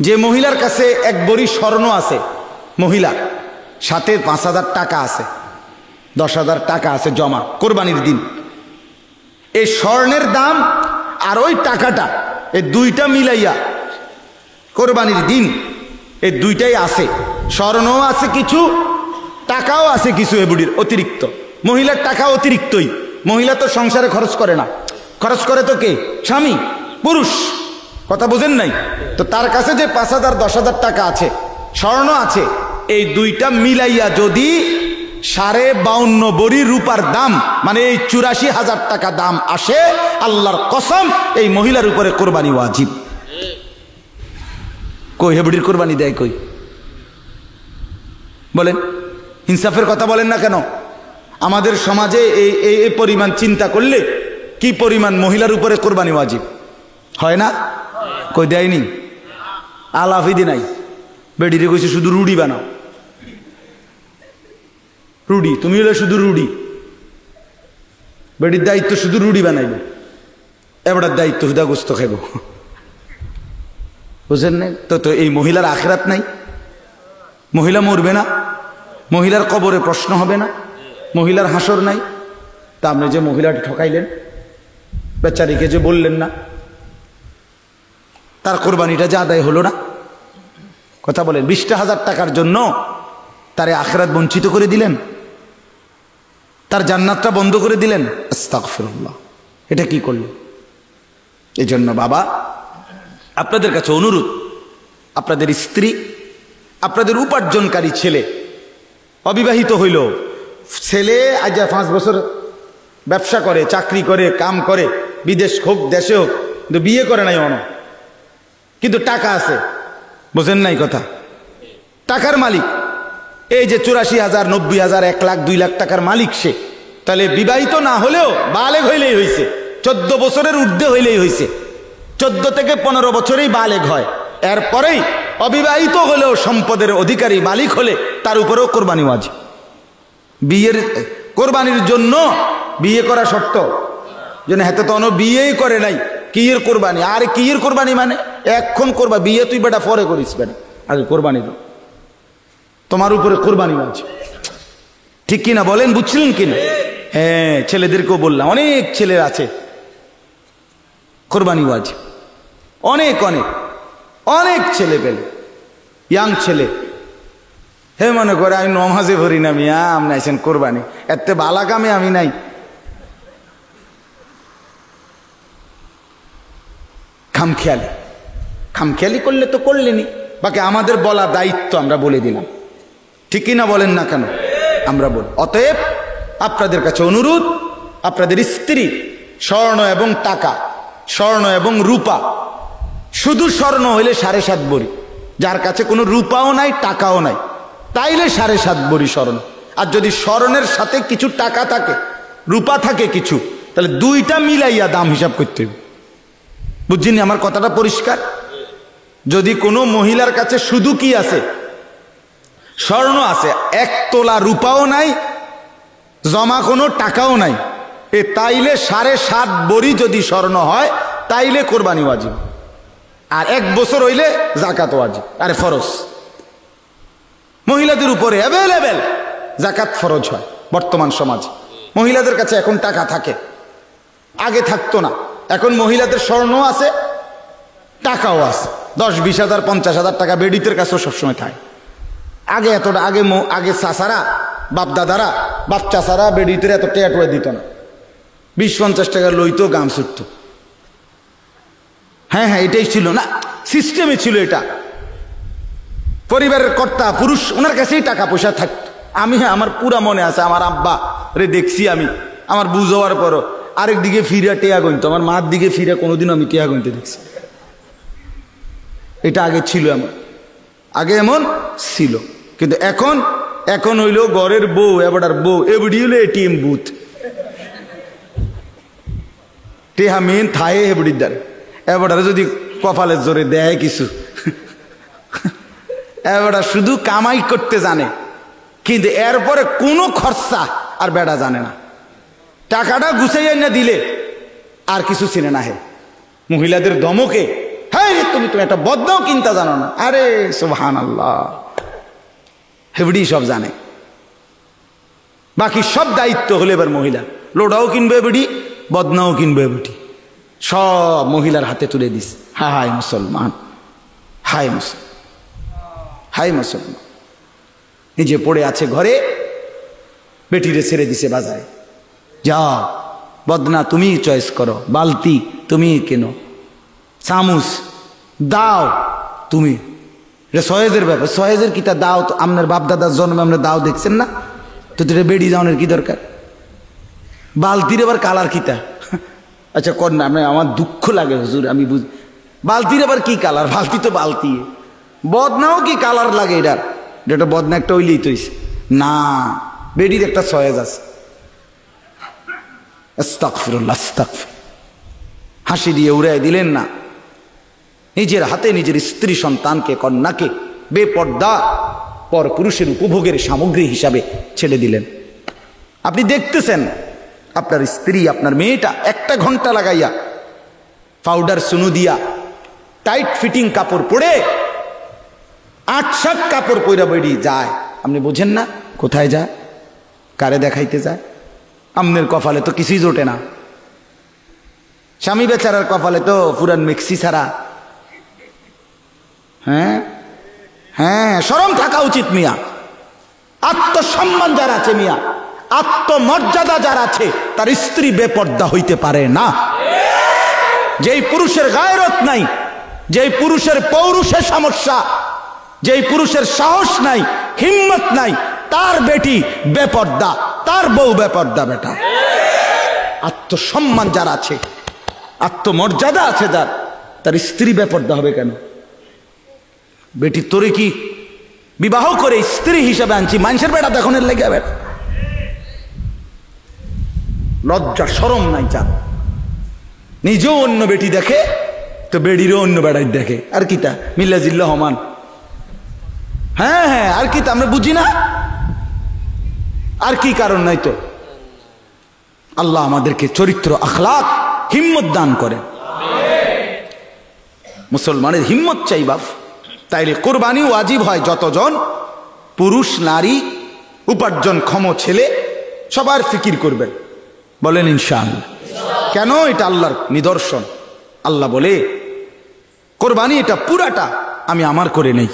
যে মহিলার কাছে এক বড়ি স্বর্ণ আছে, মহিলার সাথে 5,000 টাকা আছে, 10,000 টাকা আছে জমা কোরবানির দিন, এই স্বর্ণের দাম আর ওই টাকাটা, এই দুইটা মিলাইয়া কোরবানির দিন এই দুইটাই আছে, স্বর্ণও আছে কিছু, টাকাও আছে কিছু, এ বুড়ির অতিরিক্ত। মহিলার টাকা অতিরিক্তই, মহিলা তো সংসারে খরচ করে না, খরচ করে তো কে? স্বামী, পুরুষ। কথা বোঝেন নাই? তো তার কাছে যে 5,000 10,000 টাকা আছে, স্বর্ণ আছে, এই দুইটা মিলাইয়া যদি 52.5 বড়ি রূপার দাম, মানে এই 84,000 টাকা দাম আসে, আল্লাহর কসম এই মহিলার উপরে কোরবানি ওয়াজিব। কই হেবড়ির কোরবানি দেয় কই? বলেন, ইনসাফের কথা বলেন না কেন? আমাদের সমাজে এই পরিমাণ চিন্তা করলে কি পরিমাণ মহিলার উপরে কোরবানি ওয়াজিব হয় না? কই দেয়নি? আলাফিদি নাই, বেডিরে কইছে শুধু রুডি বানাও, রুডি, তুমি হলে শুধু রুডি, বেডির দায়িত্ব শুধু রুডি বানাইবে, এবার দায়িত্ব হুদা গোস্ত খাইব। বুঝেন না? তো এই মহিলার আখিরাত নাই, মহিলা মরবে না, মহিলার কবরে প্রশ্ন হবে না, মহিলার হাসর নাই। তা আপনি যে মহিলাটি ঠকাইলেন, বেচারিকে যে বললেন না, তার কোরবানিটা যে আদায় হলো না। কথা বলেন, 20,000 টাকার জন্য তারে আখিরাত বঞ্চিত করে দিলেন, তার জান্নাতটা বন্ধ করে দিলেন। আস্তাগফিরুল্লাহ, এটা কি করলেন? এই জন্য বাবা, আপনাদের কাছে অনুরোধ, আপনাদের স্ত্রী, আপনাদের উপার্জনকারী ছেলে, অবিবাহিত হইল, ছেলে আজ 5 বছর ব্যবসা করে, চাকরি করে, কাম করে, বিদেশ হোক দেশে হোক, কিন্তু বিয়ে করে নাই অন, কিন্তু টাকা আছে। বোঝেন নাই কথা? টাকার মালিক, এই যে 84,000 90,000 1 লাখ 2 লাখ টাকার মালিক সে, তাহলে বিবাহিত না হলেও বালেগ হইলেই হয়েছে, 14 বছরের ঊর্ধ্বে হইলেই হয়েছে, 14 থেকে 15 বছরেই বালেগ হয়। এরপরেই অবিবাহিত হলেও সম্পদের অধিকারী মালিক হলে তার উপরেও কোরবানি ওয়াজিব। বিয়ের কোরবানির জন্য বিয়ে করা শর্ত, যেন হাতে তো বিয়েই করে নাই, কিয়ের কোরবানি? আরে কিয়ের কোরবানি মানে এখন করবা, বিয়ে তুই বেটা পরে করিস, বেটা আগে কোরবানি দাও, তোমার উপরে কোরবানি আছে। ঠিক কিনা বলেন? বুঝছিলেন কিনা? হ্যাঁ, ছেলেদেরকেও বললাম, অনেক ছেলে আছে কোরবানি আছে, অনেক অনেক অনেক ছেলে পেলে, ইয়াং ছেলে, হে মনে করে আমি নমাজে ভরি না, মিয়া আপনি আছেন কোরবানি, এতে বালা কামে আমি নাই। খামখেয়ালি, খামখেয়ালি করলে তো করলেনি, বাকি আমাদের বলা দায়িত্ব, আমরা বলে দিলাম। ঠিক কিনা বলেন না কেন? আমরা বল। অতএব আপনাদের কাছে অনুরোধ, আপনাদের স্ত্রী স্বর্ণ এবং টাকা, স্বর্ণ এবং রূপা, শুধু স্বর্ণ হইলে 7.5 বড়ি, যার কাছে কোনো রূপাও নাই টাকাও নাই, তাইলে 7.5 বড়ি স্বর্ণ। আর যদি স্বর্ণের সাথে কিছু টাকা থাকে, রূপা থাকে কিছু, তাহলে দুইটা মিলাইয়া দাম হিসাব করতে হবে। বুঝছেন আমার কথাটা পরিষ্কার? যদি কোনো মহিলার কাছে শুধু কি আছে, স্বর্ণ আছে, 1 তোলা রূপাও নাই, জমা কোনো টাকাও নাই, তাইলে 7.5 বড়ি যদি স্বর্ণ হয়, তাইলে কোরবানি ওয়াজিব। আর 1 বছর হইলে জাকাত ওয়াজিব, আরে ফরজ। মহিলাদের উপরে অ্যাভেলেবেল জাকাত ফরজ হয় বর্তমান সমাজে। মহিলাদের কাছে এখন টাকা থাকে, আগে থাকতো না। এখন মহিলাদের স্বর্ণ আছে, টাকাও আছে, 10-20,000 50,000 টাকা বেডিতের কাছেও সবসময় থাকে। আগে এতটা, আগে চাচারা, বাপ দাদারা, বাপ চাচারা বেডিতের এত টেয়াটুয়া দিত না, 20-50 টাকা লইতো, গাম ছুটতো। হ্যাঁ হ্যাঁ, এটাই ছিল না, সিস্টেমে ছিল এটা। পরিবারের কর্তা পুরুষ, ওনার কাছেই টাকা পয়সা থাকতো। আমি, হ্যাঁ, আমার পুরা মনে আছে, আমার আব্বা রে দেখছি আমি, আমার বুঝ হওয়ার পরও আরেক দিকে ফিরে টেয়া গণিত, আমার মার দিকে ফিরে কোনোদিন আমি টেয়া গণিতে দেখছি। এটা আগে ছিল, এমন আগে এমন ছিল। কিন্তু এখন হইল ঘরের বউ, এবারে বউ, এবারই হইলো এটিএম বুথ, টেহা মেন থায়ে হেবড়ির দ্বারে, এবারে যদি কপালের জোরে দেয় কিছু, এবারে শুধু কামাই করতে জানে, কিন্তু এরপরে কোনো খরচা আর বেড়া জানে না। টাকাটা গুছাইয়া না দিলে আর কিছু চিনে না। হে মহিলাদের দমকে, হ্যাঁ তুমি একটা বদনাও কিনতে জানো না। আরে সুবহানাল্লাহ, হেবডি সব জানে, বাকি সব দায়িত্ব হলে এবার মহিলা। লোডাও কিনবে বেডি, বদনাও কিনবে বেটি, সব মহিলার হাতে তুলে দিস। হায় মুসলমান, হায় মুসলমান, হায় মুসলমান। নিজে পড়ে আছে ঘরে, বেটিরে ছেড়ে দিছে বাজারে। যাও বদনা তুমি চয়েস করো, বালতি তুমি কেনো, চামচ দাও তুমি। এটা সহেজের ব্যাপার। সহেজের কিতা দাও তো আপনার বাপদাদার জন্মে আপনার দাও দেখছেন না, তো এটা বেড়ি যাওয়ার কি দরকার? বালতির এবার কালার কিতা? আচ্ছা কর না, আমার দুঃখ লাগে হুজুর, আমি বুঝি বালতির এবার কি কালার? বালতি তো বালতি। বদনাও কি কালার লাগে এটার? যেটা বদনা একটা ওইলেই তৈছে না, বেড়ির একটা সহেজ আছে। আস্তাগফিরুল্লাহ, আস্তাগফির। হাসি দিয়ে উড়াই দিলেন না, নিজের হাতে নিজের স্ত্রী সন্তানকে, কন্যাকে বেপর্দা পর পুরুষের উপভোগের সামগ্রী হিসাবে ছেড়ে দিলেন। আপনি দেখতেছেন আপনার স্ত্রী, আপনার মেয়েটা 1 ঘন্টা লাগাইয়া পাউডার সুনু দিয়া টাইট ফিটিং কাপড় পরে 8-7 কাপড় পইরা বেরিয়ে যায়। আপনি বোঝেন না কোথায় যায়, কারে দেখাইতে যায়? আমনের কপালে তো কিছুই জোটে না। স্বামী বেচারার কপালে তো পুরান মিক্সি ছাড়া। হ্যাঁ হ্যাঁ, শরম থাকা উচিত মিয়া। আত্মসম্মান যার আছে মিয়া, আত্মমর্যাদা যার আছে, তার স্ত্রী বেপর্দা হইতে পারে না। যেই পুরুষের গায়রত নাই, যেই পুরুষের পৌরুষের সমস্যা, যেই পুরুষের সাহস নাই, হিম্মত নাই, তার বেটি বেপর্দা, তার বউ বেপর্দা। বেটা আত্মসম্মান যার আছে, আত্মমর্যাদা আছে যার, তার স্ত্রী বেপর্দা হবে কেন? বেটি তোরে কি বিবাহ করে স্ত্রী হিসেবে আনছি, মানুষের বেটা দেখনের লেগে বেটা? লজ্জা শরম নাই যার। নিজেও অন্য বেটি দেখে, তো বেডিরও অন্য বেড়াই দেখে। আর কি তা মিল্লা জিল্লা হমান? হ্যাঁ হ্যাঁ, আর কি তা আমরা বুঝি না? আর কি কারণ নাই তো? আল্লাহ আমাদেরকে চরিত্র, আখলাক, হিম্মত দান করে। মুসলমানের হিম্মত চাই বাপ। তাইলে কোরবানি ওয়াজিব হয় যতজন পুরুষ, নারী, উপার্জনক্ষম ছেলে, সবার ফিকির করবেন। বলেন ইনশাআল্লাহ। কেন? এটা আল্লাহর নিদর্শন। আল্লাহ বলে কোরবানি এটা পুরাটা আমি আমার করে নেই।